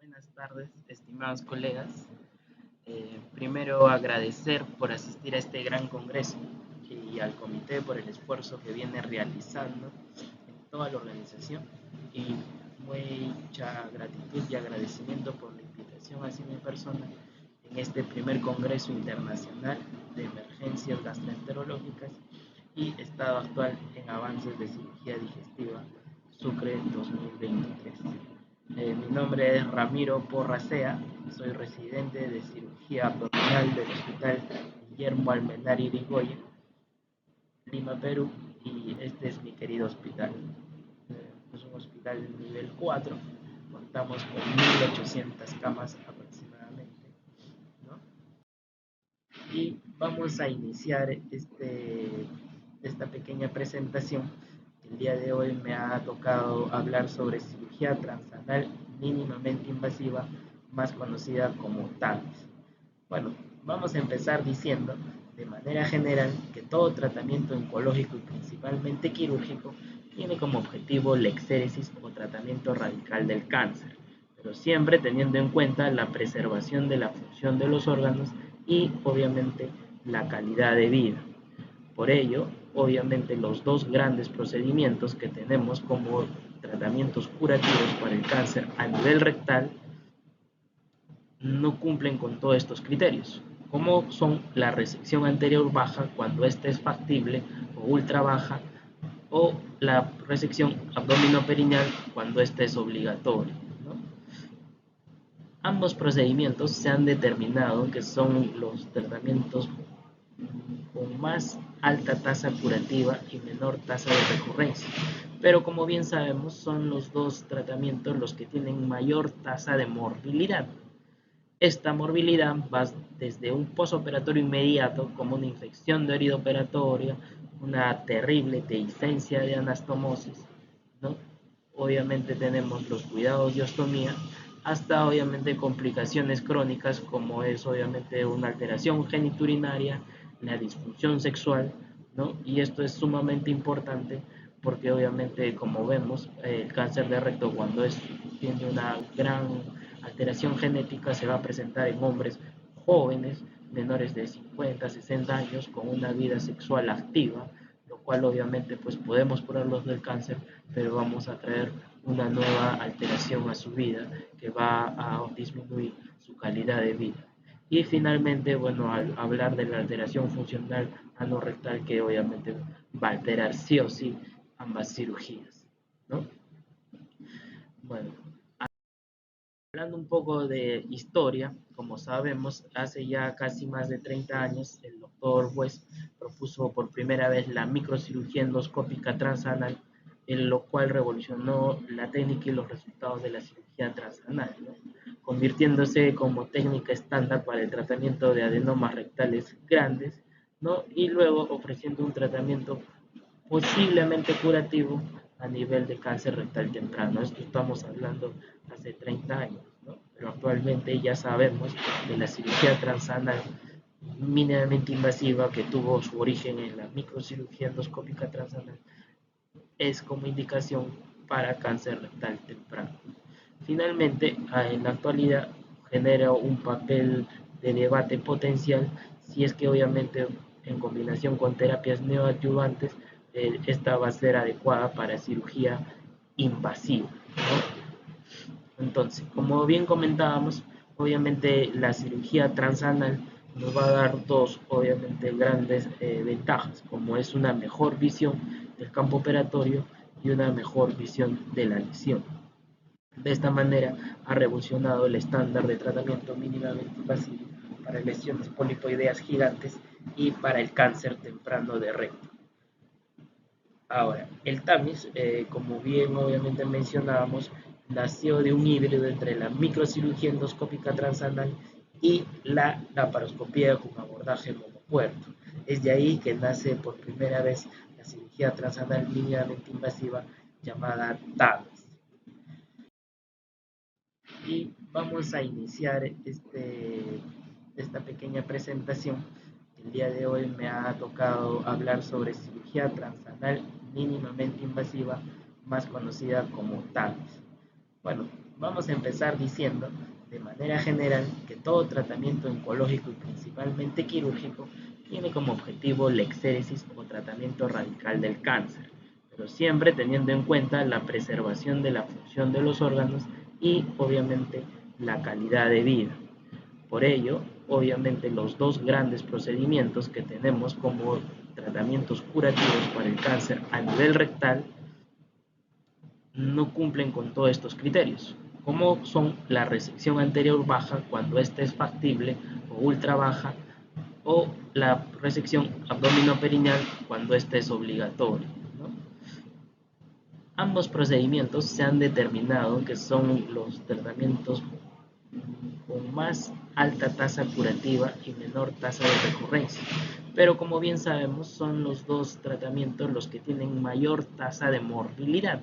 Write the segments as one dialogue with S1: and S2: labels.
S1: Buenas tardes, estimados colegas. Primero agradecer por asistir a este gran congreso y al comité por el esfuerzo que viene realizando en toda la organización y mucha gratitud y agradecimiento por la invitación hacia mi persona en este primer congreso internacional de emergencias gastroenterológicas y estado actual en avances de cirugía digestiva Sucre 2023. Mi nombre es Ramiro Porracea, soy residente de cirugía abdominal del Hospital Guillermo Almenar Irigoyen, Lima, Perú, y este es mi querido hospital. Es un hospital nivel 4, contamos con 1800 camas aproximadamente, ¿no? Y vamos a iniciar esta pequeña presentación. El día de hoy me ha tocado hablar sobre cirugía transanal mínimamente invasiva, más conocida como TAMIS. Bueno, vamos a empezar diciendo de manera general que todo tratamiento oncológico y principalmente quirúrgico tiene como objetivo la exéresis o tratamiento radical del cáncer, pero siempre teniendo en cuenta la preservación de la función de los órganos y obviamente la calidad de vida. Por ello, obviamente los dos grandes procedimientos que tenemos como tratamientos curativos para el cáncer a nivel rectal no cumplen con todos estos criterios, como son la resección anterior baja cuando ésta es factible o ultra baja, o la resección abdominoperineal cuando ésta es obligatoria, ¿no? Ambos procedimientos se han determinado que son los tratamientos con más alta tasa curativa y menor tasa de recurrencia, pero como bien sabemos son los dos tratamientos los que tienen mayor tasa de morbilidad. Esta morbilidad va desde un posoperatorio inmediato, como una infección de herida operatoria, una terrible dehiscencia de anastomosis, ¿no? Obviamente tenemos los cuidados de ostomía, hasta obviamente complicaciones crónicas como es obviamente una alteración geniturinaria, la disfunción sexual, ¿no? Y esto es sumamente importante porque obviamente como vemos el cáncer de recto cuando tiene una gran alteración genética se va a presentar en hombres jóvenes, menores de 50, 60 años, con una vida sexual activa, lo cual obviamente pues podemos curarlos del cáncer, pero vamos a traer una nueva alteración a su vida que va a disminuir su calidad de vida. Y finalmente, bueno, al hablar de la alteración funcional anorrectal que obviamente va a alterar sí o sí ambas cirugías, ¿no? Bueno, hablando un poco de historia, como sabemos, hace ya casi más de 30 años el doctor West propuso por primera vez la microcirugía endoscópica transanal, en lo cual revolucionó la técnica y los resultados de la cirugía transanal, ¿no? Convirtiéndose como técnica estándar para el tratamiento de adenomas rectales grandes, ¿no? Y luego ofreciendo un tratamiento posiblemente curativo a nivel de cáncer rectal temprano. Esto estamos hablando hace 30 años, ¿no? Pero actualmente ya sabemos que la cirugía transanal mínimamente invasiva que tuvo su origen en la microcirugía endoscópica transanal es como indicación para cáncer rectal temprano. Finalmente, en la actualidad genera un papel de debate potencial si es que obviamente en combinación con terapias neoadyuvantes esta va a ser adecuada para cirugía invasiva, ¿no? Entonces, como bien comentábamos, obviamente la cirugía transanal nos va a dar dos, obviamente, grandes ventajas, como es una mejor visión del campo operatorio y una mejor visión de la lesión. De esta manera ha revolucionado el estándar de tratamiento mínimamente invasivo para lesiones polipoideas gigantes y para el cáncer temprano de recto. Ahora, el TAMIS, como bien obviamente mencionábamos, nació de un híbrido entre la microcirugía endoscópica transanal y la laparoscopía con abordaje monopuerto. Es de ahí que nace por primera vez la cirugía transanal mínimamente invasiva llamada TAMIS. Y vamos a iniciar esta pequeña presentación. El día de hoy me ha tocado hablar sobre cirugía transanal mínimamente invasiva, más conocida como TAMIS. Bueno, vamos a empezar diciendo de manera general que todo tratamiento oncológico y principalmente quirúrgico tiene como objetivo la exéresis o tratamiento radical del cáncer, pero siempre teniendo en cuenta la preservación de la función de los órganos y obviamente la calidad de vida. Por ello, obviamente los dos grandes procedimientos que tenemos como tratamientos curativos para el cáncer a nivel rectal no cumplen con todos estos criterios, como son la resección anterior baja cuando ésta es factible o ultra baja, o la resección abdominoperineal cuando ésta es obligatoria, ¿no? Ambos procedimientos se han determinado que son los tratamientos con más alta tasa curativa y menor tasa de recurrencia, pero como bien sabemos son los dos tratamientos los que tienen mayor tasa de morbilidad.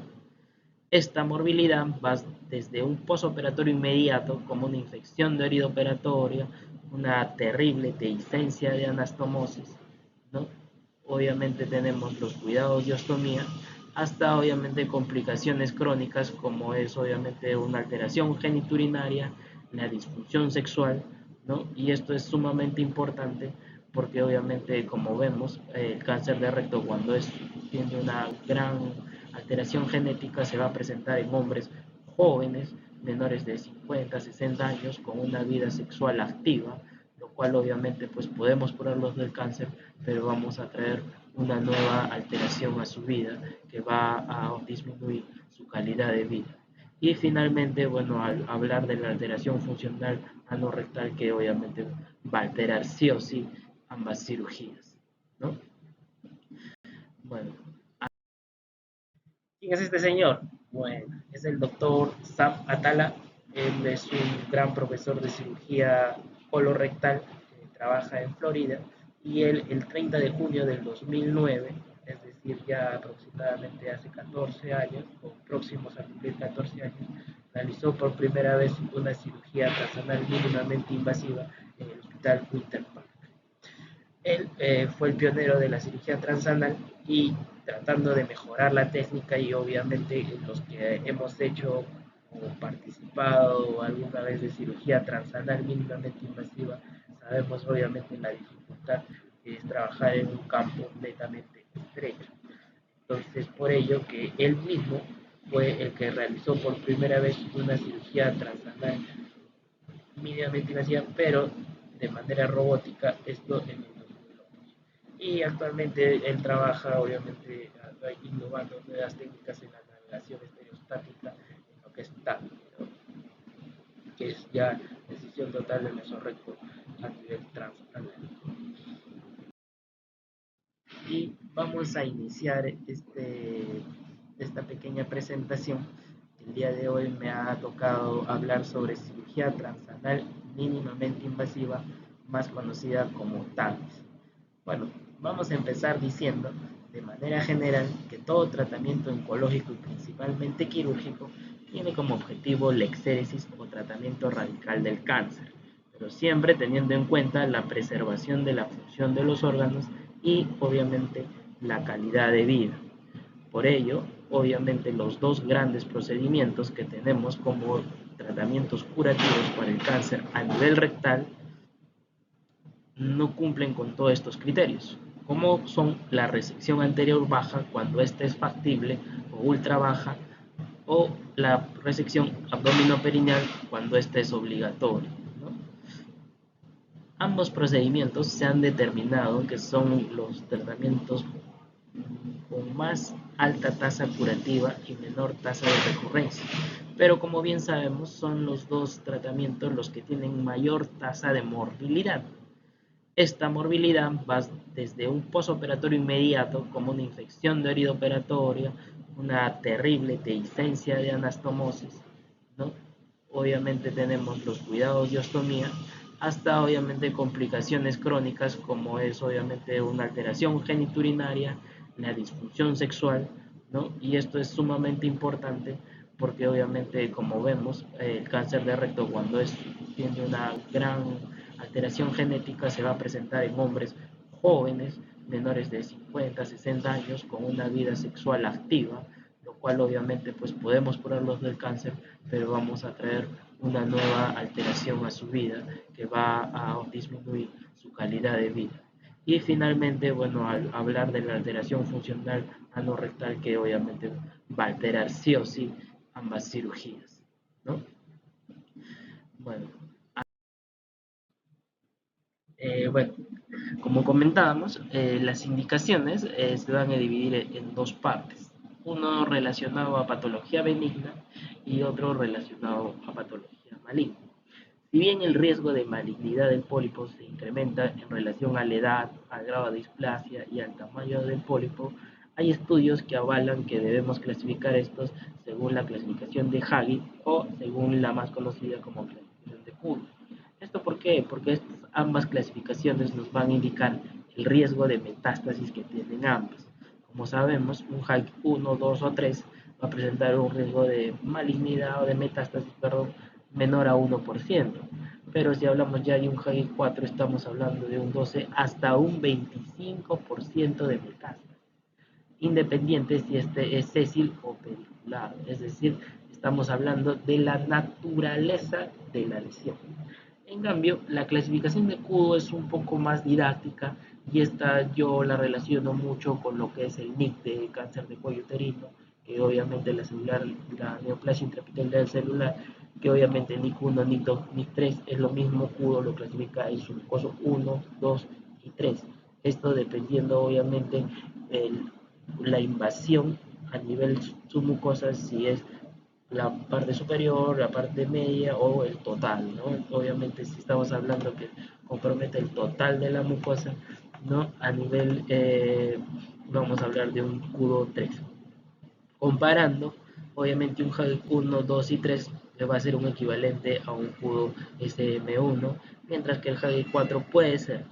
S1: Esta morbilidad va desde un posoperatorio inmediato, como una infección de herida operatoria, una terrible dehiscencia de anastomosis, ¿no? Obviamente tenemos los cuidados de ostomía, hasta obviamente complicaciones crónicas como es obviamente una alteración geniturinaria, la disfunción sexual, ¿no? Y esto es sumamente importante porque obviamente como vemos el cáncer de recto cuando tiene una gran alteración genética se va a presentar en hombres jóvenes, menores de 50, 60 años, con una vida sexual activa, lo cual obviamente pues podemos curarlos del cáncer, pero vamos a traer una nueva alteración a su vida que va a disminuir su calidad de vida. Y finalmente, bueno, al hablar de la alteración funcional anorrectal que obviamente va a alterar sí o sí ambas cirugías, ¿no? Bueno, ¿quién es este señor? Bueno, es el doctor Sam Atala. Él es un gran profesor de cirugía colorectal que trabaja en Florida. Y él, el 30 de junio del 2009, es decir, ya aproximadamente hace 14 años, o próximos a cumplir 14 años, realizó por primera vez una cirugía transanal mínimamente invasiva en el Hospital Winter Park. Él fue el pionero de la cirugía transanal y tratando de mejorar la técnica y obviamente los que hemos hecho o participado alguna vez de cirugía transanal mínimamente invasiva, sabemos obviamente la dificultad que es trabajar en un campo netamente estrecho. Entonces, por ello que él mismo fue el que realizó por primera vez una cirugía transanal mínimamente invasiva, pero de manera robótica, esto en el 2008. Y actualmente él trabaja, obviamente, innovando nuevas técnicas en la navegación estereostática, en lo que es TAP, ¿no? Que es ya decisión total del mesorrecto a nivel transanal. Y vamos a iniciar esta pequeña presentación. El día de hoy me ha tocado hablar sobre cirugía transanal mínimamente invasiva, más conocida como TAMIS. Bueno, vamos a empezar diciendo de manera general que todo tratamiento oncológico y principalmente quirúrgico tiene como objetivo la exéresis o tratamiento radical del cáncer, pero siempre teniendo en cuenta la preservación de la función de los órganos y obviamente la calidad de vida. Por ello, obviamente los dos grandes procedimientos que tenemos como tratamientos curativos para el cáncer a nivel rectal no cumplen con todos estos criterios, como son la resección anterior baja cuando ésta es factible o ultra baja, o la resección abdominoperineal cuando ésta es obligatoria, ¿no? Ambos procedimientos se han determinado que son los tratamientos con más alta tasa curativa y menor tasa de recurrencia, pero como bien sabemos son los dos tratamientos los que tienen mayor tasa de morbilidad. Esta morbilidad va desde un posoperatorio inmediato, como una infección de herida operatoria, una terrible dehiscencia de anastomosis, ¿no? Obviamente tenemos los cuidados de ostomía, hasta obviamente complicaciones crónicas como es obviamente una alteración geniturinaria, la disfunción sexual, ¿no? Y esto es sumamente importante porque obviamente como vemos el cáncer de recto cuando tiene una gran alteración genética se va a presentar en hombres jóvenes, menores de 50, 60 años, con una vida sexual activa, lo cual obviamente pues podemos curarlos del cáncer, pero vamos a traer una nueva alteración a su vida que va a disminuir su calidad de vida. Y finalmente, bueno, al hablar de la alteración funcional anorrectal, que obviamente va a alterar sí o sí ambas cirugías, ¿no? Bueno, bueno, como comentábamos, las indicaciones se van a dividir en dos partes, uno relacionado a patología benigna y otro relacionado a patología maligna. Si bien el riesgo de malignidad del pólipo se incrementa en relación a la edad, al grado de displasia y al tamaño del pólipo, hay estudios que avalan que debemos clasificar estos según la clasificación de Hagi o según la más conocida como clasificación de Kuhn. ¿Esto por qué? Porque ambas clasificaciones nos van a indicar el riesgo de metástasis que tienen ambas. Como sabemos, un Hagi 1, 2 o 3 va a presentar un riesgo de malignidad o de metástasis, perdón, menor a 1%. Pero si hablamos ya de un Hagi 4, estamos hablando de un 12 hasta un 25% de metástasis, independiente si este es sésil o pediculado. Es decir, estamos hablando de la naturaleza de la lesión. En cambio, la clasificación de Kudo es un poco más didáctica y esta yo la relaciono mucho con lo que es el NIC de cáncer de cuello uterino, que obviamente la neoplasia intraepitelial celular, que obviamente NIC 1, NIC 2, NIC 3 es lo mismo, Kudo lo clasifica en submucoso 1, 2 y 3. Esto dependiendo obviamente de la invasión a nivel submucosa, si es la parte superior, la parte media o el total, ¿no? Obviamente si estamos hablando que compromete el total de la mucosa, ¿no? A nivel, vamos a hablar de un QDO 3. Comparando, obviamente un HAL 1, 2 y 3 le va a ser un equivalente a un QDO SM1, mientras que el HAL 4 puede ser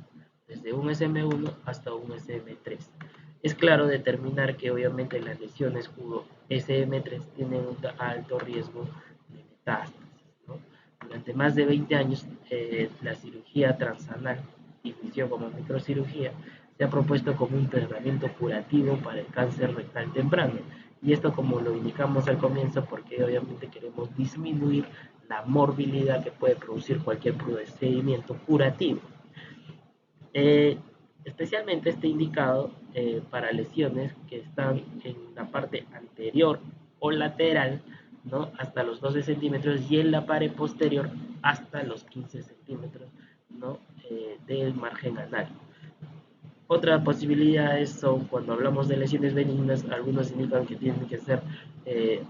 S1: desde un SM1 hasta un SM3. Es claro determinar que obviamente las lesiones QDO SM3 tienen un alto riesgo de metástasis, ¿no? Durante más de 20 años, la cirugía transanal, inició como microcirugía, se ha propuesto como un tratamiento curativo para el cáncer rectal temprano. Y esto como lo indicamos al comienzo porque obviamente queremos disminuir la morbilidad que puede producir cualquier procedimiento curativo. Eh, Especialmente está indicado para lesiones que están en la parte anterior o lateral, ¿no? Hasta los 12 centímetros y en la pared posterior hasta los 15 centímetros, ¿no? Del margen anal. Otras posibilidades son cuando hablamos de lesiones benignas, algunos indican que tienen que ser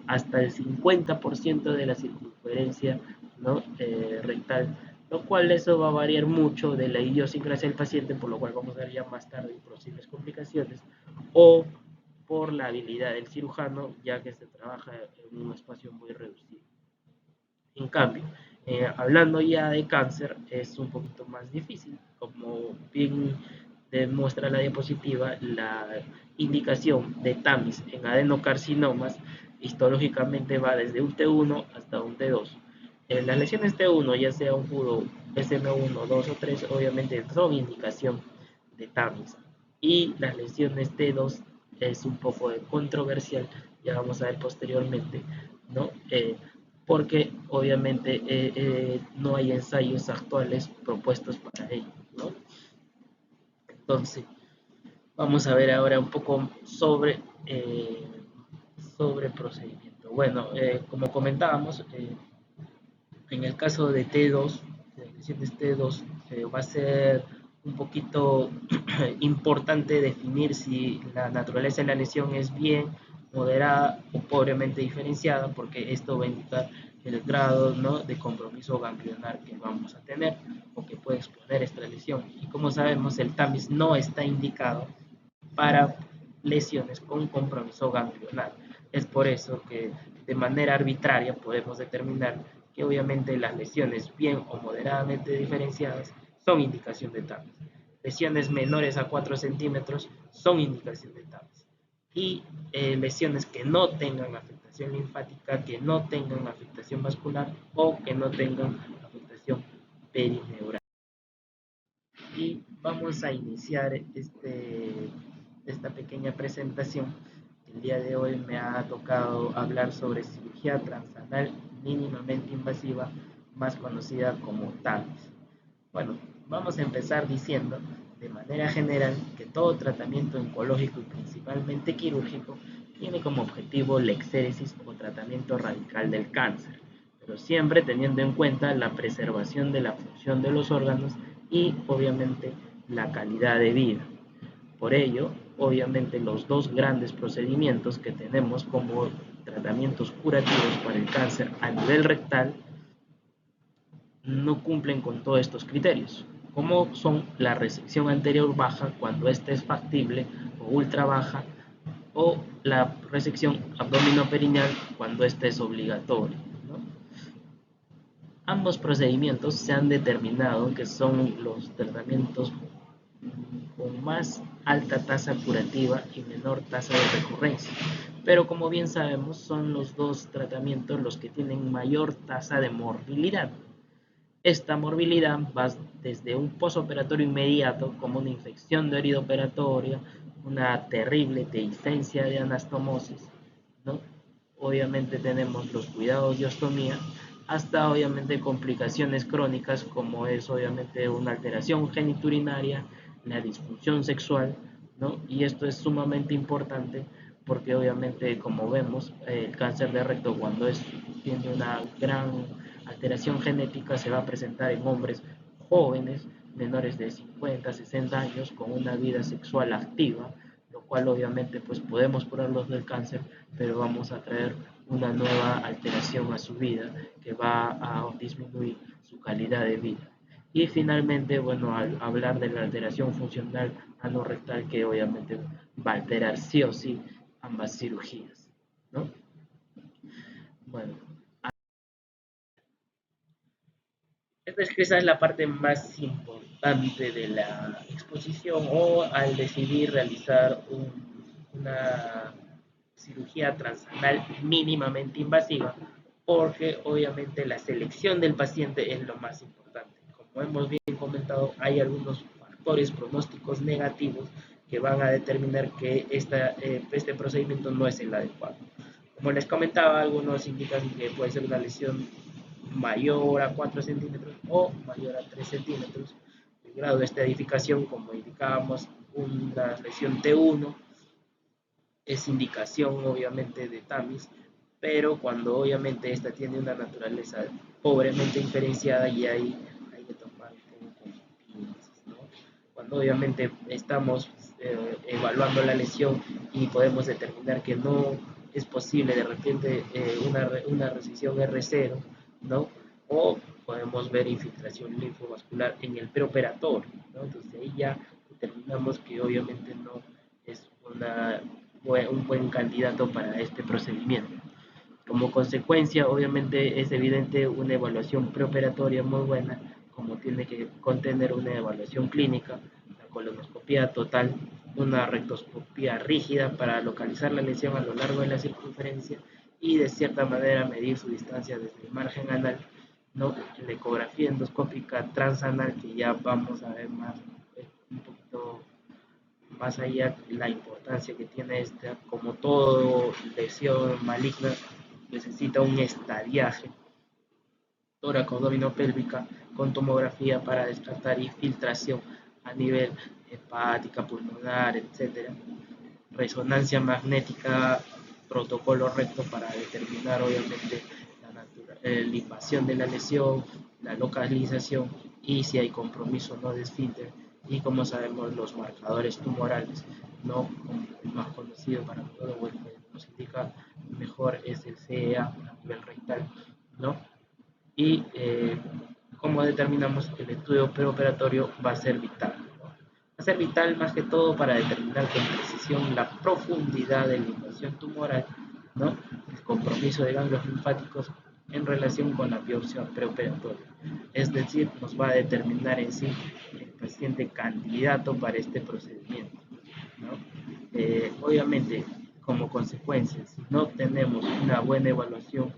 S1: hasta el 50% de la circunferencia, ¿no? Rectal, lo cual eso va a variar mucho de la idiosincrasia del paciente, por lo cual vamos a ver ya más tarde posibles complicaciones, o por la habilidad del cirujano, ya que se trabaja en un espacio muy reducido. En cambio, hablando ya de cáncer, es un poquito más difícil. Como bien demuestra la diapositiva, la indicación de TAMIS en adenocarcinomas histológicamente va desde un T1 hasta un T2. Las lesiones T1, ya sea un judo SM1, 2 o 3, obviamente son indicación de TAMIS. Y las lesiones T2 es un poco controversial, ya vamos a ver posteriormente, ¿no? Porque obviamente no hay ensayos actuales propuestos para ello, ¿no? Entonces, vamos a ver ahora un poco sobre procedimiento. Bueno, como comentábamos, en el caso de T2, de lesiones T2, va a ser un poquito importante definir si la naturaleza de la lesión es bien, moderada o pobremente diferenciada, porque esto va a indicar el grado, ¿no?, de compromiso ganglionar que vamos a tener o que puede exponer esta lesión. Y como sabemos, el TAMIS no está indicado para lesiones con compromiso ganglionar. Es por eso que de manera arbitraria podemos determinar que obviamente las lesiones bien o moderadamente diferenciadas son indicación de TAMIS. Lesiones menores a 4 centímetros son indicación de TAMIS. Y lesiones que no tengan afectación linfática, que no tengan afectación vascular o que no tengan afectación perineural. Y vamos a iniciar esta pequeña presentación El día de hoy me ha tocado hablar sobre cirugía transanal mínimamente invasiva, más conocida como TAMIS. Bueno, vamos a empezar diciendo de manera general que todo tratamiento oncológico y principalmente quirúrgico tiene como objetivo la exéresis o tratamiento radical del cáncer, pero siempre teniendo en cuenta la preservación de la función de los órganos y obviamente la calidad de vida. Por ello, obviamente los dos grandes procedimientos que tenemos como tratamientos curativos para el cáncer a nivel rectal no cumplen con todos estos criterios, como son la resección anterior baja cuando ésta es factible o ultra baja, o la resección abdominoperineal cuando ésta es obligatoria, ¿no? Ambos procedimientos se han determinado que son los tratamientos con más alta tasa curativa y menor tasa de recurrencia, pero como bien sabemos son los dos tratamientos los que tienen mayor tasa de morbilidad. Esta morbilidad va desde un posoperatorio inmediato, como una infección de herida operatoria, una terrible dehiscencia de anastomosis, ¿no? Obviamente tenemos los cuidados de ostomía, hasta obviamente complicaciones crónicas como es obviamente una alteración geniturinaria, la disfunción sexual, ¿no? Y esto es sumamente importante porque obviamente como vemos el cáncer de recto cuando tiene una gran alteración genética se va a presentar en hombres jóvenes, menores de 50, 60 años, con una vida sexual activa, lo cual obviamente pues podemos curarlos del cáncer, pero vamos a traer una nueva alteración a su vida que va a disminuir su calidad de vida. Y finalmente, bueno, al hablar de la alteración funcional anorrectal que obviamente va a alterar sí o sí ambas cirugías, ¿no? Bueno, esta es quizás la parte más importante de la exposición o al decidir realizar una cirugía transanal mínimamente invasiva, porque obviamente la selección del paciente es lo más importante. Como hemos bien comentado, hay algunos factores pronósticos negativos que van a determinar que este procedimiento no es el adecuado. Como les comentaba, algunos indican que puede ser una lesión mayor a 4 centímetros o mayor a 3 centímetros. El grado de esta edificación, como indicábamos, una lesión T1 es indicación obviamente de TAMIS, pero cuando obviamente esta tiene una naturaleza pobremente diferenciada y hay que tomar un poco con pinzas, ¿no? Cuando obviamente estamos evaluando la lesión y podemos determinar que no es posible de repente una resección R0, ¿no? O podemos ver infiltración linfovascular en el preoperatorio, ¿no? Entonces ahí ya determinamos que obviamente no es un buen candidato para este procedimiento. Como consecuencia, obviamente es evidente una evaluación preoperatoria muy buena, como tiene que contener una evaluación clínica, la colonoscopia total, una rectoscopia rígida para localizar la lesión a lo largo de la circunferencia y de cierta manera medir su distancia desde el margen anal, ¿no? La ecografía endoscópica transanal, que ya vamos a ver más, un poquito más allá la importancia que tiene esta, como todo lesión maligna, necesita un estadiaje tóraco-abdominopélvica con tomografía para descartar infiltración a nivel hepática, pulmonar, etcétera. Resonancia magnética, protocolo recto para determinar obviamente la invasión de la lesión, la localización y si hay compromiso o no de esfínter. Y como sabemos, los marcadores tumorales, ¿no? El más conocido para todo, o el que nos indica mejor es el CEA a nivel rectal, ¿no? Y cómo determinamos el estudio preoperatorio va a ser vital, ¿no? Va a ser vital más que todo para determinar con precisión la profundidad de la invasión tumoral, ¿no? El compromiso de ganglios linfáticos en relación con la biopsia preoperatoria. Es decir, nos va a determinar en sí el paciente candidato para este procedimiento, ¿no? Obviamente, como consecuencia, si no tenemos una buena evaluación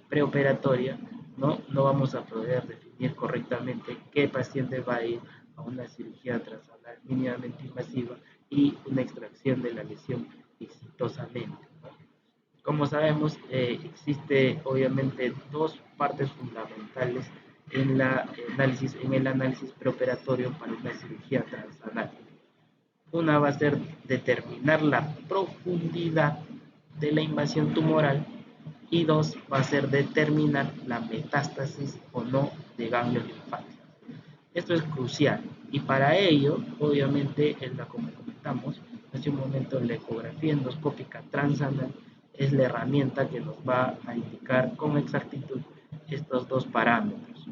S1: preoperatoria, no vamos a poder definir correctamente qué paciente va a ir a una cirugía transanal mínimamente invasiva y una extracción de la lesión exitosamente, ¿no? Como sabemos, existe obviamente dos partes fundamentales en el análisis preoperatorio para una cirugía transanal. Una va a ser determinar la profundidad de la invasión tumoral y dos va a ser determinar la metástasis o no de ganglios linfáticos. Esto es crucial y para ello, obviamente, como comentamos hace un momento, la ecografía endoscópica transanal es la herramienta que nos va a indicar con exactitud estos dos parámetros.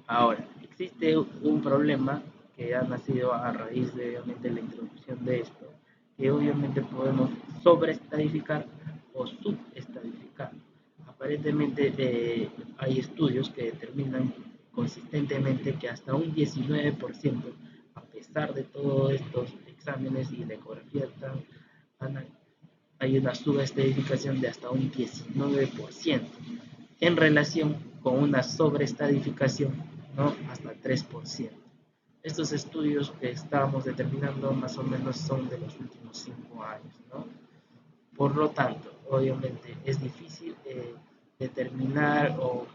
S1: Ahora, existe un problema que ha nacido a raíz de obviamente la introducción de esto, que obviamente podemos sobreestadificar o subestadificar. Aparentemente hay estudios que determinan consistentemente que hasta un 19%, a pesar de todos estos exámenes y la ecografía tan hay una subestadificación de hasta un 19% en relación con una sobreestadificación, ¿no? Hasta 3%. Estos estudios que estábamos determinando más o menos son de los últimos 5 años, ¿no? Por lo tanto, obviamente es difícil determinar o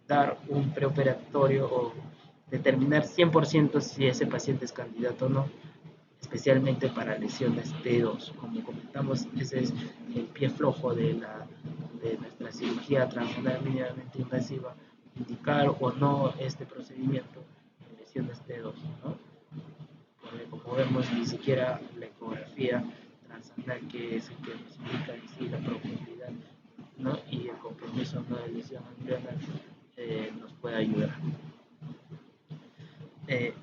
S1: dar un preoperatorio o determinar 100% si ese paciente es candidato o no, especialmente para lesiones T2. Como comentamos, ese es el pie flojo de nuestra cirugía transanal mínimamente invasiva, indicar o no este procedimiento en lesiones T2, ¿no? Porque como vemos, ni siquiera la ecografía transanal, que es el que nos indica en sí la profundidad, ¿no? Y el compromiso no de lesión ganglionar nos puede ayudar. Eh,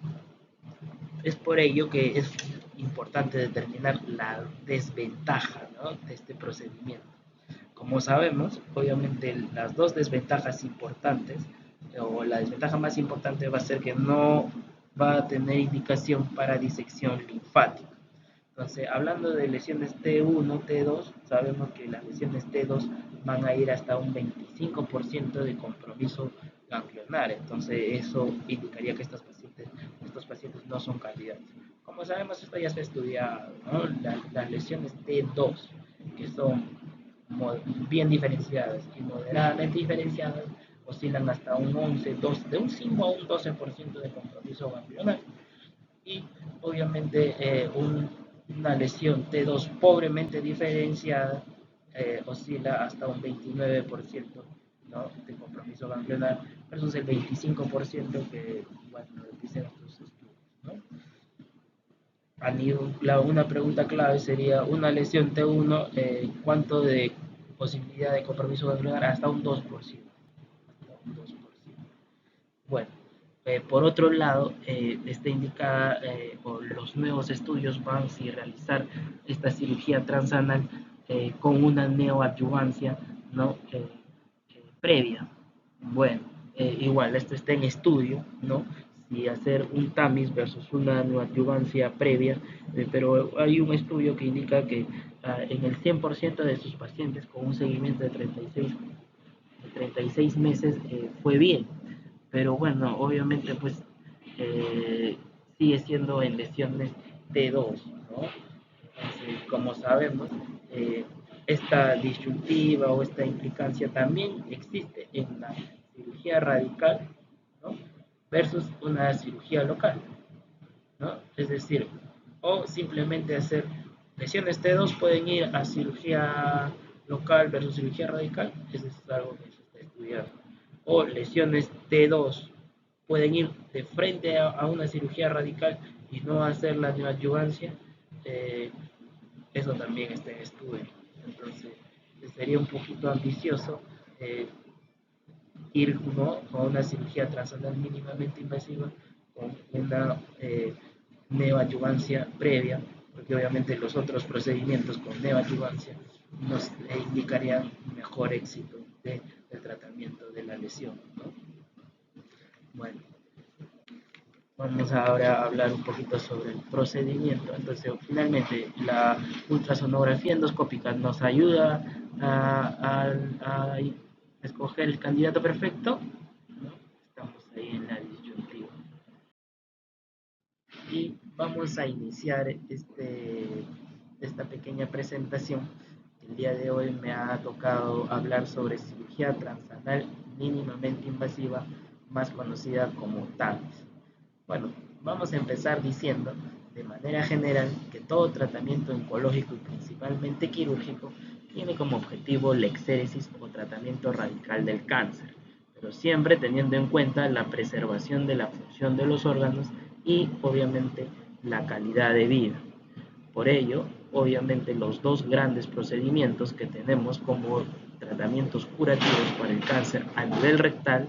S1: es por ello que es importante determinar la desventaja, ¿no? De este procedimiento. Como sabemos, obviamente las dos desventajas importantes, o la desventaja más importante va a ser que no va a tener indicación para disección linfática. Entonces, hablando de lesiones T1, T2, sabemos que las lesiones T2 van a ir hasta un 25% de compromiso ganglionar. Entonces, eso indicaría que estos pacientes no son candidatos. Como sabemos, esto ya se ha estudiado, ¿no? Las lesiones T2, que son bien diferenciadas y moderadamente diferenciadas, oscilan hasta un 11, 12, de un 5 a un 12% de compromiso ganglionar. Y obviamente una lesión T2 pobremente diferenciada oscila hasta un 29%, ¿no? De compromiso ganglionar versus el 25% que, bueno, dicen estos estudios, ¿no? Una pregunta clave sería, una lesión T1, ¿cuánto de posibilidad de compromiso ganglionar? Hasta un 2%. Hasta un 2%. Bueno, por otro lado, está indicada, o los nuevos estudios van a realizar esta cirugía transanal con una neoadyuvancia, ¿no? Previa. Bueno, igual, esto está en estudio, ¿no? Si hacer un TAMIS versus una neoadyuvancia previa, pero hay un estudio que indica que en el 100% de sus pacientes con un seguimiento de 36 meses fue bien, pero bueno, obviamente pues sigue siendo en lesiones T2, ¿no? Entonces, como sabemos, esta disyuntiva o esta implicancia también existe en la cirugía radical, ¿no? Versus una cirugía local, ¿no? Es decir, o simplemente hacer lesiones T2 pueden ir a cirugía local versus cirugía radical, eso es algo que se está estudiando. O lesiones T2 pueden ir de frente a una cirugía radical y no hacer la neoadyuvancia, eso también está en estudio. Entonces, sería un poquito ambicioso ir, ¿no? Con una cirugía transanal mínimamente invasiva con una neoadyuvancia previa, porque obviamente los otros procedimientos con neoadyuvancia nos indicarían mejor éxito del tratamiento de la lesión, ¿no? Bueno, vamos ahora a hablar un poquito sobre el procedimiento. Entonces, finalmente, la ultrasonografía endoscópica nos ayuda a escoger el candidato perfecto, ¿no? Estamos ahí en la disyuntiva. Y vamos a iniciar esta pequeña presentación. El día de hoy me ha tocado hablar sobre cirugía transanal mínimamente invasiva, más conocida como TAMIS. Bueno, vamos a empezar diciendo de manera general que todo tratamiento oncológico y principalmente quirúrgico tiene como objetivo la exéresis o tratamiento radical del cáncer, pero siempre teniendo en cuenta la preservación de la función de los órganos y obviamente la calidad de vida. Por ello, obviamente los dos grandes procedimientos que tenemos como tratamientos curativos para el cáncer a nivel rectal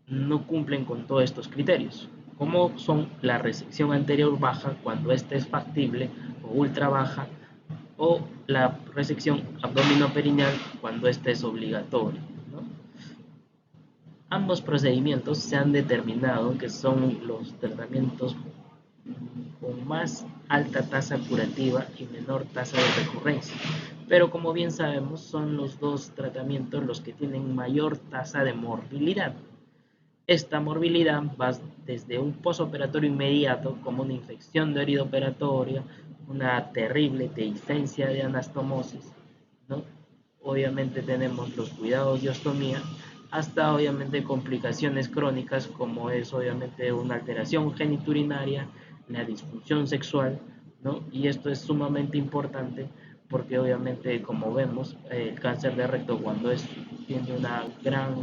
S1: no cumplen con todos estos criterios, como son la resección anterior baja cuando ésta es factible o ultra baja, o la resección abdominoperineal cuando ésta es obligatoria, ¿no? Ambos procedimientos se han determinado que son los tratamientos con más alta tasa curativa y menor tasa de recurrencia, pero como bien sabemos son los dos tratamientos los que tienen mayor tasa de morbilidad. Esta morbilidad va desde un posoperatorio inmediato, como una infección de herida operatoria, una terrible dehiscencia de anastomosis, ¿no? Obviamente tenemos los cuidados de ostomía, hasta obviamente complicaciones crónicas como es obviamente una alteración geniturinaria, la disfunción sexual, ¿no? Y esto es sumamente importante porque obviamente como vemos el cáncer de recto cuando tiene una gran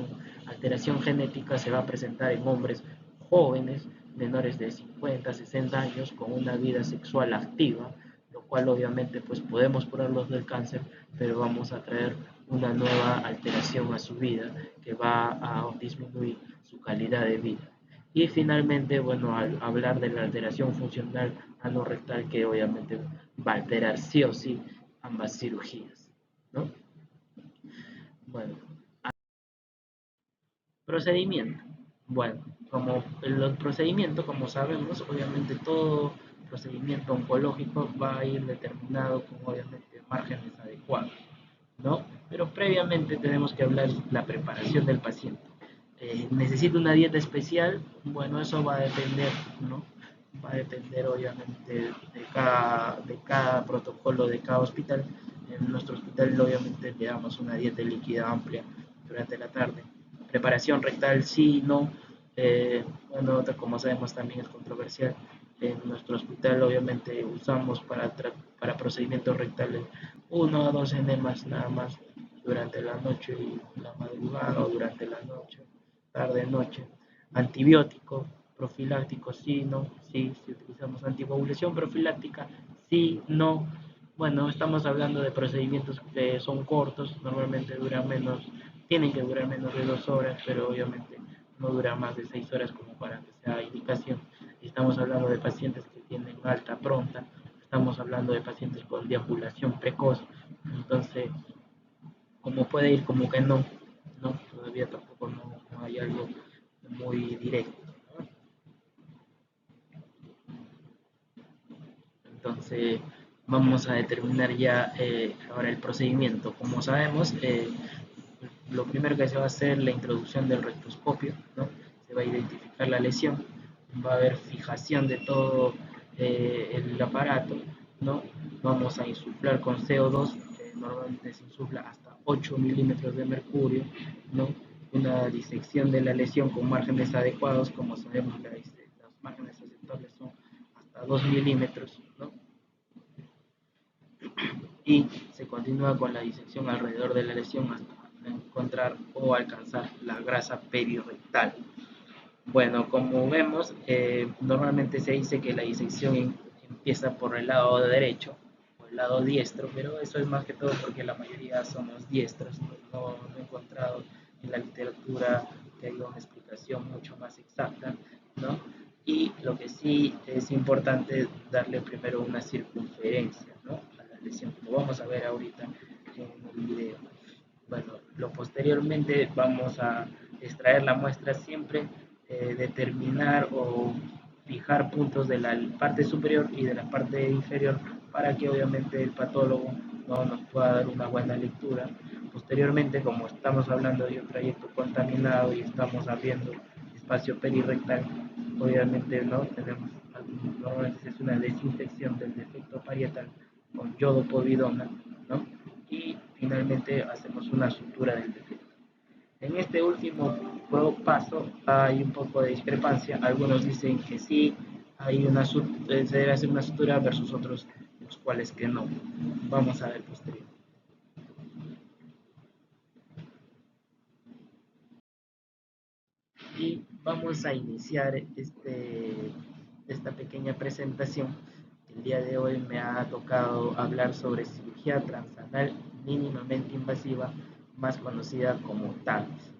S1: alteración genética se va a presentar en hombres jóvenes, menores de 50, 60 años, con una vida sexual activa, lo cual obviamente pues podemos curarlos del cáncer, pero vamos a traer una nueva alteración a su vida que va a disminuir su calidad de vida. Y finalmente, bueno, al hablar de la alteración funcional anorrectal que obviamente va a alterar sí o sí ambas cirugías, ¿no? Bueno, procedimiento. Bueno, como los procedimientos, como sabemos, obviamente todo procedimiento oncológico va a ir determinado con obviamente márgenes adecuados, ¿no? Pero previamente tenemos que hablar de la preparación del paciente. ¿Necesita una dieta especial? Bueno, eso va a depender, ¿no? Va a depender obviamente de cada protocolo de cada hospital. En nuestro hospital obviamente le damos una dieta líquida amplia durante la tarde. Preparación rectal, sí, no. Bueno, otra como sabemos también es controversial. En nuestro hospital obviamente usamos para procedimientos rectales uno o dos enemas nada más durante la noche y la madrugada o durante la noche, tarde, noche. Antibiótico, profiláctico, sí, no, sí, si utilizamos anticoagulación profiláctica, sí, no. Bueno, estamos hablando de procedimientos que son cortos, normalmente duran menos, tienen que durar menos de 2 horas, pero obviamente no dura más de 6 horas como para que sea indicación. Estamos hablando de pacientes que tienen alta pronta, estamos hablando de pacientes con deambulación precoz, entonces, como puede ir, como que no, no, todavía tampoco no hay algo muy directo, ¿no? Entonces, vamos a determinar ya ahora el procedimiento. Como sabemos, lo primero que se va a hacer es la introducción del rectoscopio, ¿no? Se va a identificar la lesión, va a haber fijación de todo el aparato, ¿no? Vamos a insuflar con CO2, normalmente se insufla hasta 8 milímetros de mercurio, ¿no? Una disección de la lesión con márgenes adecuados, como sabemos los márgenes aceptables son hasta 2 milímetros, ¿no? Y se continúa con la disección alrededor de la lesión hasta encontrar o alcanzar la grasa perirectal. Bueno, como vemos, normalmente se dice que la disección empieza por el lado derecho o el lado diestro, pero eso es más que todo porque la mayoría somos diestros. No he encontrado en la literatura que haya una explicación mucho más exacta, ¿no? Y lo que sí es importante es darle primero una circunferencia, ¿no? A la lesión, como vamos a ver ahorita en el video. Bueno, lo posteriormente vamos a extraer la muestra siempre, determinar o fijar puntos de la parte superior y de la parte inferior para que obviamente el patólogo no nos pueda dar una buena lectura. Posteriormente, como estamos hablando de un trayecto contaminado y estamos abriendo espacio perirectal, obviamente no tenemos normalmente se hace una desinfección del defecto parietal con yodopovidona, ¿no? Y finalmente hacemos una sutura del defecto. En este último paso hay un poco de discrepancia. Algunos dicen que sí, se debe hacer una sutura versus otros los cuales que no. Vamos a ver posterior. Y vamos a iniciar esta pequeña presentación. El día de hoy me ha tocado hablar sobre cirugía transanal mínimamente invasiva, más conocida como TAVIS.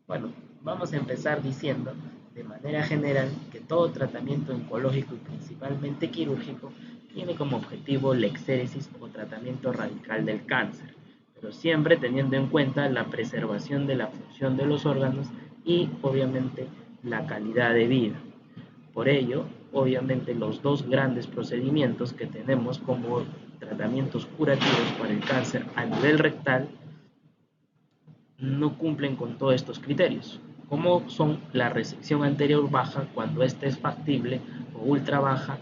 S1: Bueno, vamos a empezar diciendo de manera general que todo tratamiento oncológico y principalmente quirúrgico tiene como objetivo la exéresis o tratamiento radical del cáncer, pero siempre teniendo en cuenta la preservación de la función de los órganos y obviamente la calidad de vida. Por ello, obviamente los dos grandes procedimientos que tenemos como tratamientos curativos para el cáncer a nivel rectal no cumplen con todos estos criterios, como son la resección anterior baja cuando ésta es factible o ultra baja,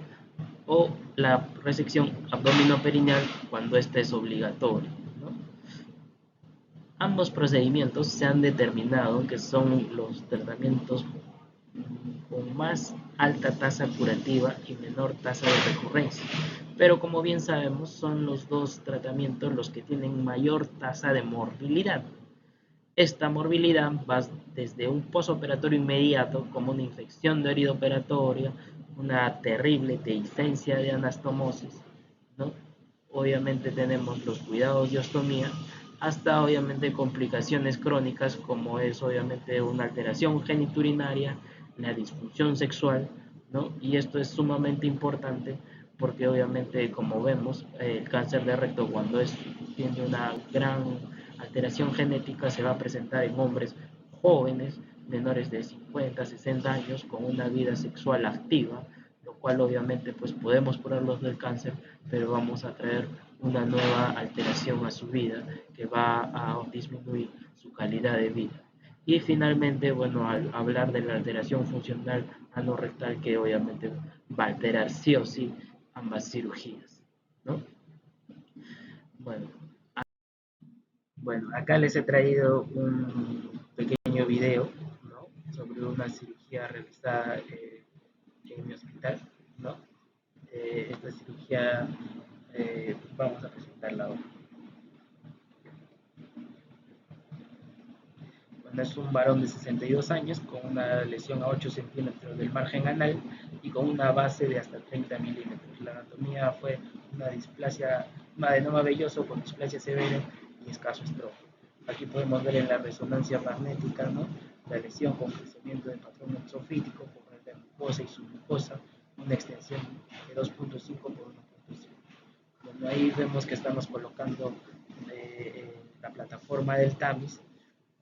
S1: o la resección abdominoperineal cuando ésta es obligatoria, ¿no? Ambos procedimientos se han determinado que son los tratamientos con más alta tasa curativa y menor tasa de recurrencia, pero como bien sabemos son los dos tratamientos los que tienen mayor tasa de morbilidad. Esta morbilidad va desde un posoperatorio inmediato, como una infección de herida operatoria, una terrible dehiscencia de anastomosis, ¿no? Obviamente tenemos los cuidados de ostomía, hasta obviamente complicaciones crónicas como es obviamente una alteración geniturinaria, la disfunción sexual, ¿no? Y esto es sumamente importante porque obviamente como vemos el cáncer de recto cuando tiene una gran alteración genética se va a presentar en hombres jóvenes, menores de 50, 60 años, con una vida sexual activa, lo cual obviamente pues podemos curarlos del cáncer, pero vamos a traer una nueva alteración a su vida que va a disminuir su calidad de vida. Y finalmente, bueno, al hablar de la alteración funcional anorrectal que obviamente va a alterar sí o sí ambas cirugías, ¿no? Bueno, Bueno, acá les he traído un pequeño video, ¿no? Sobre una cirugía realizada en mi hospital, ¿no? Esta cirugía vamos a presentarla ahora. Bueno, es un varón de 62 años con una lesión a 8 centímetros del margen anal y con una base de hasta 30 milímetros. La anatomía fue una displasia, un adenoma velloso con displasia severa y escaso estrógeno. Aquí podemos ver en la resonancia magnética, ¿no? La lesión con crecimiento del patrón exofítico, con la mucosa y submucosa, una extensión de 2.5 por 1.5. Bueno, ahí vemos que estamos colocando la plataforma del TAMIS.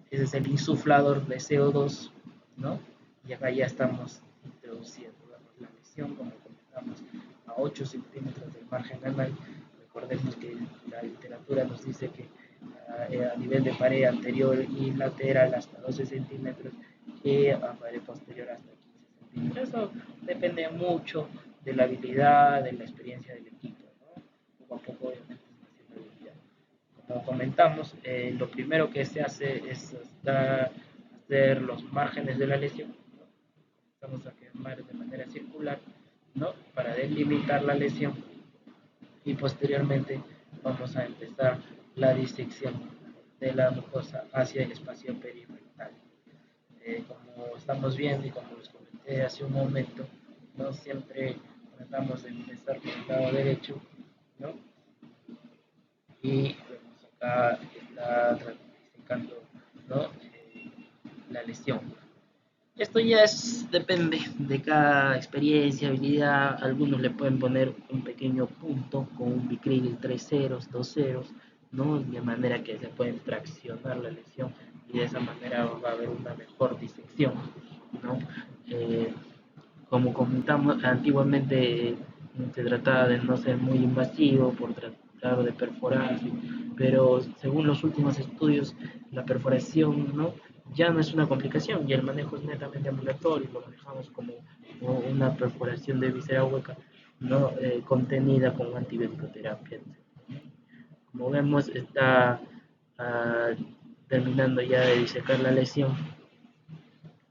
S1: Ese es el insuflador de CO2, ¿no? Y acá ya estamos introduciendo la lesión, como comentamos, a 8 centímetros del margen anal. Recordemos que la literatura nos dice que a nivel de pared anterior y lateral hasta 12 centímetros y a pared posterior hasta 15 centímetros. Eso depende mucho de la habilidad, de la experiencia del equipo, ¿no? Poco a poco, obviamente, se va haciendo habilidad. Como comentamos, lo primero que se hace es hacer los márgenes de la lesión, ¿no? Vamos a quemar de manera circular, ¿no? Para delimitar la lesión y posteriormente vamos a empezar la disección de la mucosa hacia el espacio perirectal. Como estamos viendo y como les comenté hace un momento, no siempre tratamos de empezar por el lado derecho, ¿no? Y vemos acá está disecando, ¿no? La lesión. Esto ya depende de cada experiencia, habilidad. Algunos le pueden poner un pequeño punto con un bicril 3 ceros, 2 ceros, ¿no? De manera que se puede fraccionar la lesión y de esa manera va a haber una mejor disección, ¿no? Eh, Como comentamos antiguamente, se trataba de no ser muy invasivo por tratar de perforar, pero según los últimos estudios, la perforación, ¿no? ya no es una complicación y el manejo es netamente ambulatorio, lo manejamos como una perforación de víscera hueca no contenida con antibiótico terapia. Como vemos, está ah, terminando ya de disecar la lesión,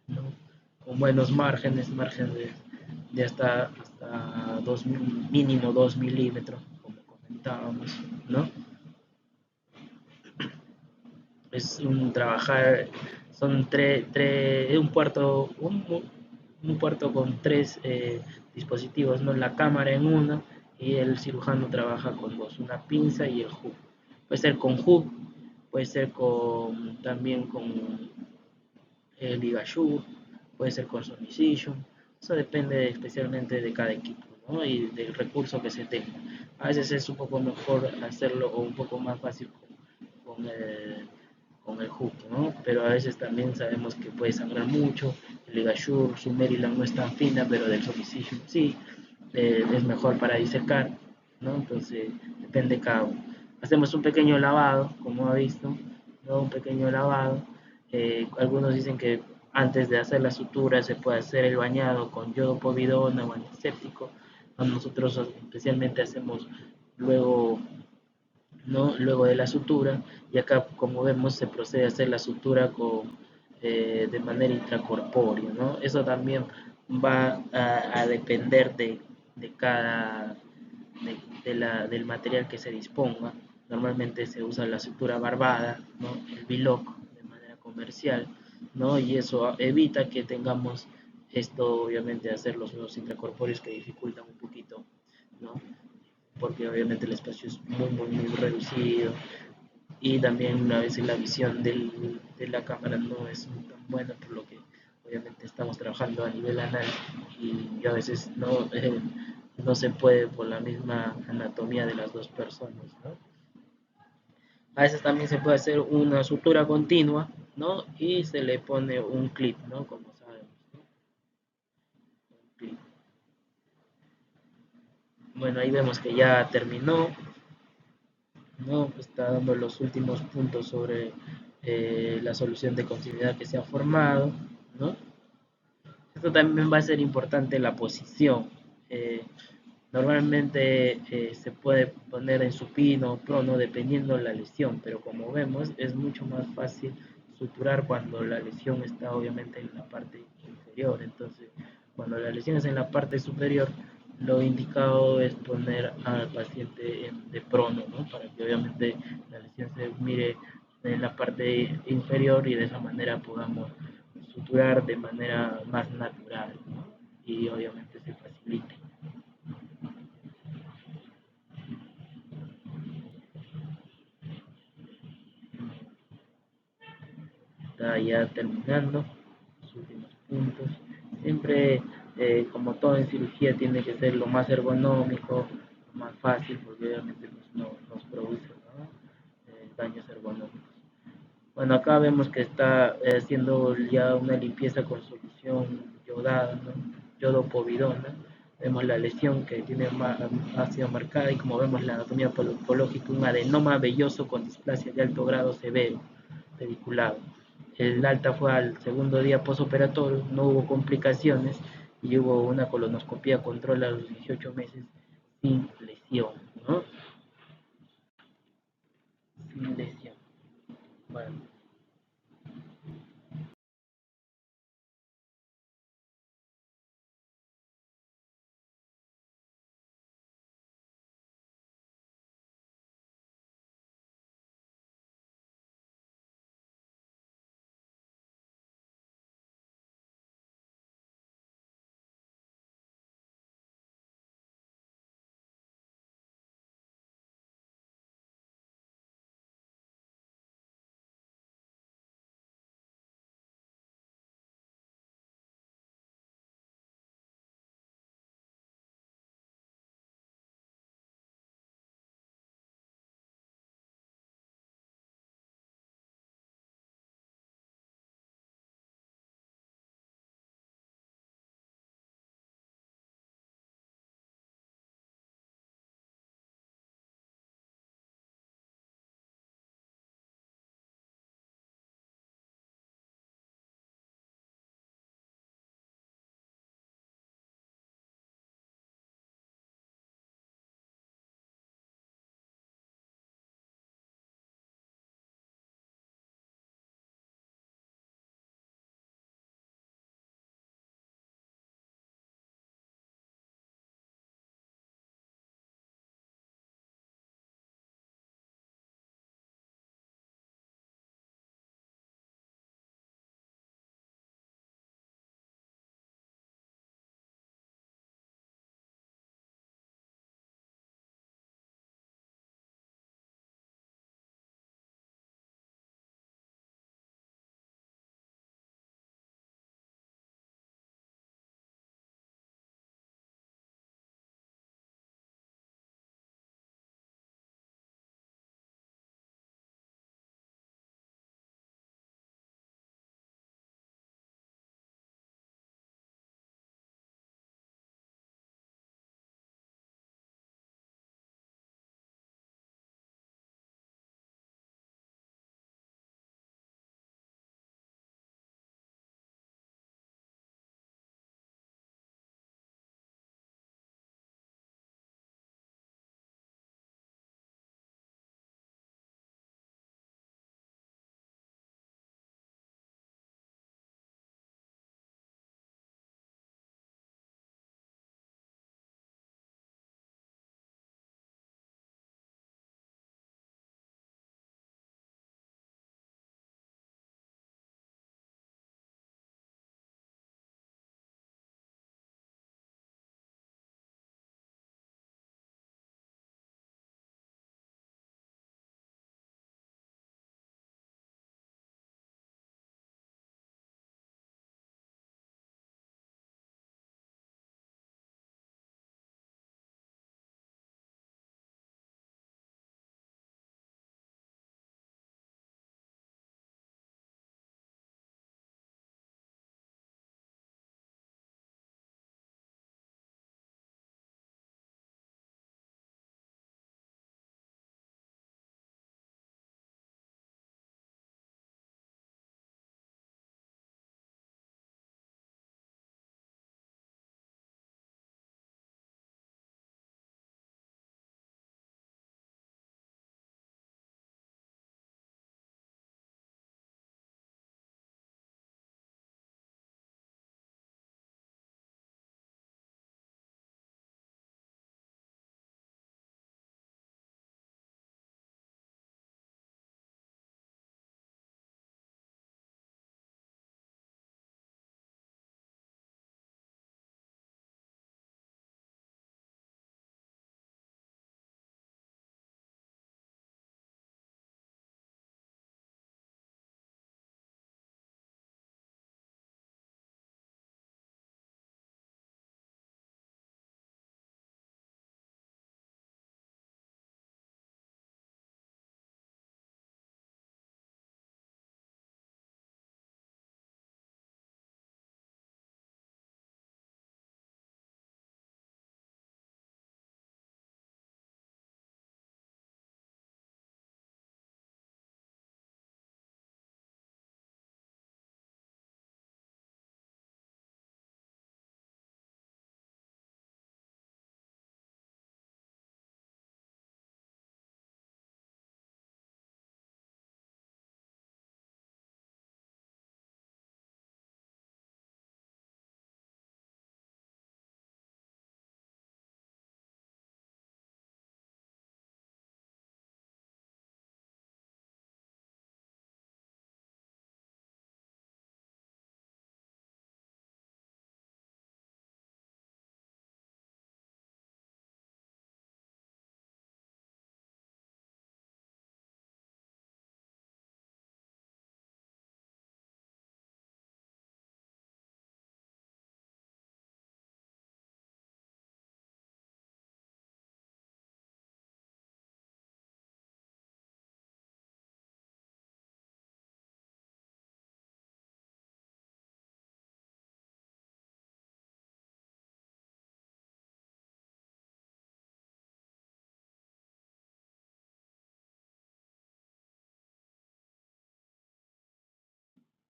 S1: ¿no? Con buenos márgenes de hasta mínimo 2 milímetros, como comentábamos, ¿no? Es un trabajar, son un puerto con tres dispositivos, ¿no? La cámara en uno y el cirujano trabaja con dos, una pinza y el hub. Puede ser con hub, puede ser también con el ligasure, puede ser con Sonicision, eso depende especialmente de cada equipo, ¿no? Y del recurso que se tenga. A veces es un poco mejor hacerlo o un poco más fácil con el, con el hook, ¿no? Pero a veces también sabemos que puede sangrar mucho, el ligasure, su Maryland no es tan fina, pero del Sonicision sí, es mejor para disecar, ¿no? Entonces depende de cada uno. Hacemos un pequeño lavado, como ha visto, ¿no? Un pequeño lavado. Algunos dicen que antes de hacer la sutura se puede hacer el bañado con yodo povidona o antiséptico. Nosotros especialmente hacemos luego, ¿no? Luego de la sutura y acá como vemos se procede a hacer la sutura de manera intracorpórea, ¿no? Eso también va a depender de cada del material que se disponga. Normalmente se usa la sutura barbada, ¿no? El biloc de manera comercial, ¿no? Y eso evita que tengamos esto, obviamente, hacer los nudos intracorpóreos que dificultan un poquito, ¿no? Porque obviamente el espacio es muy reducido y también a veces la visión de la cámara no es tan buena, por lo que obviamente estamos trabajando a nivel anal y a veces no se puede por la misma anatomía de las dos personas, ¿no? A veces también se puede hacer una sutura continua, ¿no? Y se le pone un clip, ¿no? Como sabemos, ¿no? Un clip. Bueno, ahí vemos que ya terminó, ¿no? Está dando los últimos puntos sobre la solución de continuidad que se ha formado, ¿no? Esto también va a ser importante la posición. Eh, Normalmente se puede poner en supino o prono dependiendo de la lesión, pero como vemos es mucho más fácil suturar cuando la lesión está obviamente en la parte inferior. Entonces, cuando la lesión es en la parte superior, lo indicado es poner al paciente de prono, ¿no? Para que obviamente la lesión se mire en la parte inferior y de esa manera podamos suturar de manera más natural, ¿no? Y obviamente se facilite. Está ya terminando los últimos puntos. Siempre, como todo en cirugía, tiene que ser lo más ergonómico, lo más fácil, porque obviamente pues, no nos produce, ¿no? Daños ergonómicos. Bueno, acá vemos que está haciendo ya una limpieza con solución yodada, ¿no? Yodo povidona. Vemos la lesión que ha sido marcada y como vemos la anatomía patológica, un adenoma velloso con displasia de alto grado severo, pediculado. El alta fue al segundo día posoperatorio, no hubo complicaciones y hubo una colonoscopia control a los 18 meses sin lesión, ¿no? Sin lesión. Bueno.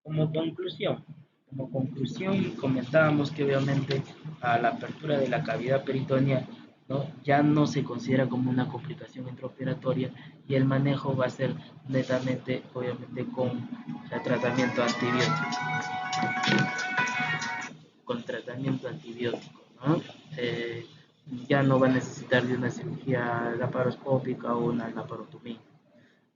S1: Como conclusión, comentábamos que obviamente a la apertura de la cavidad peritoneal, ¿no? Ya no se considera como una complicación intraoperatoria y el manejo va a ser netamente, obviamente, con el tratamiento antibiótico, ¿no? Eh, ya no va a necesitar de una cirugía laparoscópica o una laparotomía.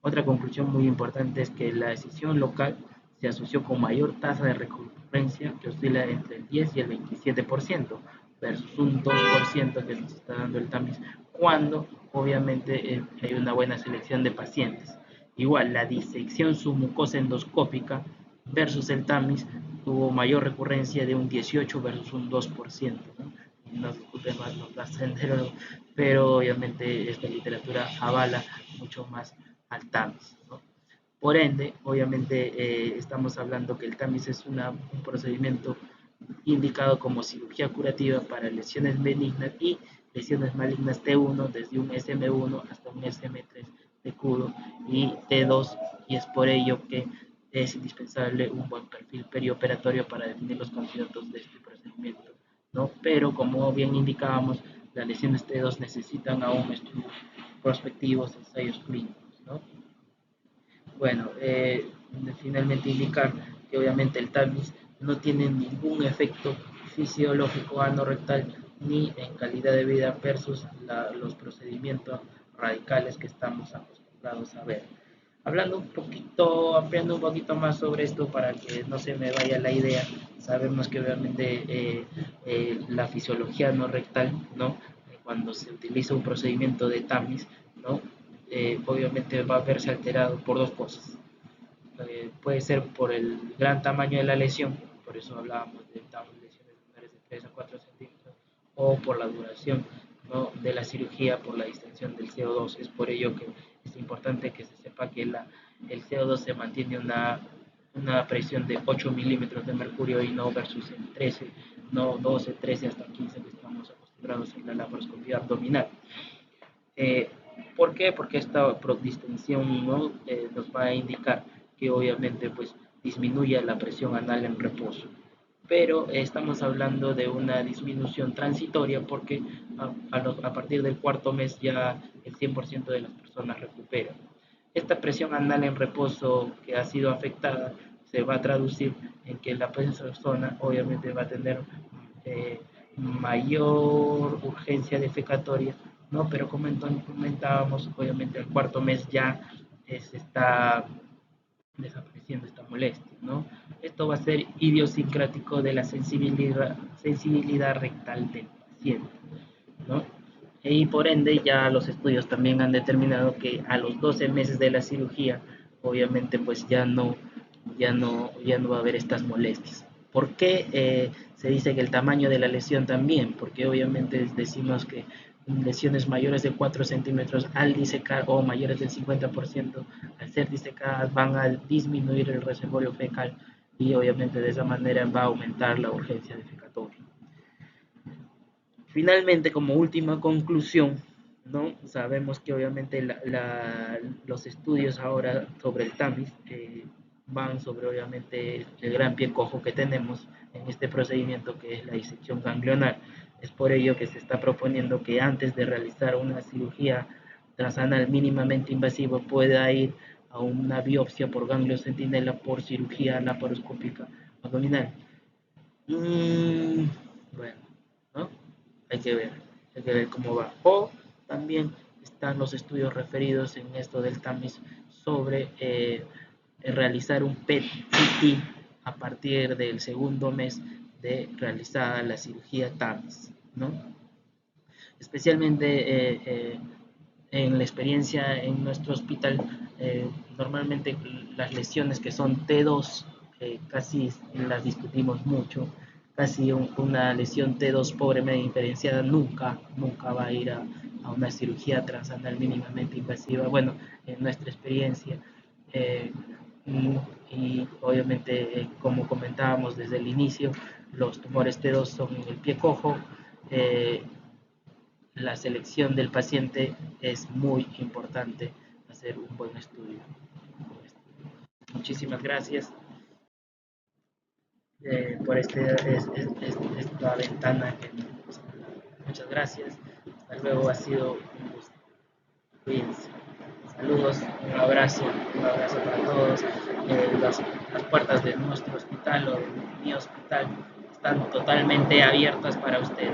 S1: Otra conclusión muy importante es que la decisión local se asoció con mayor tasa de recurrencia que oscila entre el 10 y el 27% versus un 2% que se está dando el tamiz cuando obviamente hay una buena selección de pacientes. Igual, la disección submucosa endoscópica versus el tamiz tuvo mayor recurrencia de un 18 versus un 2%, ¿no? Y no discute más los gastroenterólogos, pero obviamente esta literatura avala mucho más al tamiz, ¿no? Por ende, obviamente estamos hablando que el tamiz es un procedimiento indicado como cirugía curativa para lesiones benignas y lesiones malignas T1 desde un SM1 hasta un SM3 de cudo y T2, y es por ello que es indispensable un buen perfil perioperatorio para definir los candidatos de este procedimiento, ¿no? Pero como bien indicábamos, las lesiones T2 necesitan aún estudios prospectivos, ensayos clínicos, ¿no? Bueno, finalmente indicar que obviamente el tamiz no tiene ningún efecto fisiológico anorrectal ni en calidad de vida versus los procedimientos radicales que estamos acostumbrados a ver. Hablando un poquito, ampliando un poquito más sobre esto para que no se me vaya la idea, sabemos que obviamente la fisiología no rectal, ¿no? Cuando se utiliza un procedimiento de tamiz, ¿no? Obviamente va a verse alterado por dos cosas. Puede ser por el gran tamaño de la lesión, por eso hablábamos de lesiones menores de 3 a 4 centímetros, o por la duración, ¿no?, de la cirugía, por la distensión del CO2. Es por ello que es importante que se sepa que el CO2 se mantiene una presión de 8 milímetros de mercurio y no versus el 13, no 12, 13 hasta 15 que estamos acostumbrados en la laparoscopía abdominal. Eh, ¿Por qué? Porque esta distensión, ¿no?, nos va a indicar que obviamente pues disminuye la presión anal en reposo. Pero estamos hablando de una disminución transitoria porque a partir del cuarto mes ya el 100% de las personas recuperan. Esta presión anal en reposo que ha sido afectada se va a traducir en que la persona obviamente va a tener mayor urgencia defecatoria, ¿no? Pero como comentábamos, obviamente al cuarto mes ya se está desapareciendo esta molestia, ¿no? Esto va a ser idiosincrático de la sensibilidad rectal del paciente, ¿no? Y por ende ya los estudios también han determinado que a los 12 meses de la cirugía, obviamente pues ya no va a haber estas molestias. ¿Por qué se dice que el tamaño de la lesión también? Porque obviamente decimos que lesiones mayores de 4 centímetros al disecar o mayores del 50% al ser disecadas van a disminuir el reservorio fecal y obviamente de esa manera va a aumentar la urgencia defecatoria. Finalmente, como última conclusión, ¿no? Sabemos que obviamente los estudios ahora sobre el tamiz van sobre obviamente el gran pie cojo que tenemos en este procedimiento que es la disección ganglionar. Es por ello que se está proponiendo que antes de realizar una cirugía transanal mínimamente invasiva pueda ir a una biopsia por ganglio centinela por cirugía laparoscópica abdominal. Bueno, ¿no? Hay que ver, hay que ver cómo va. O también están los estudios referidos en esto del tamiz sobre realizar un PET-CT a partir del segundo mes de realizada la cirugía tamiz, ¿no? Especialmente en la experiencia en nuestro hospital, normalmente las lesiones que son T2 casi las discutimos mucho. Casi una lesión T2 pobremente diferenciada nunca va a ir a una cirugía transanal mínimamente invasiva. Bueno, en nuestra experiencia. Eh, y obviamente, como comentábamos desde el inicio, los tumores T2 son en el pie cojo. La selección del paciente es muy importante, hacer un buen estudio. Muchísimas gracias. por esta ventana que nos han dado. Muchas gracias. Hasta luego, ha sido un gusto. Cuídense. Saludos, un abrazo para todos. Las puertas de nuestro hospital o de mi hospital están totalmente abiertas para ustedes.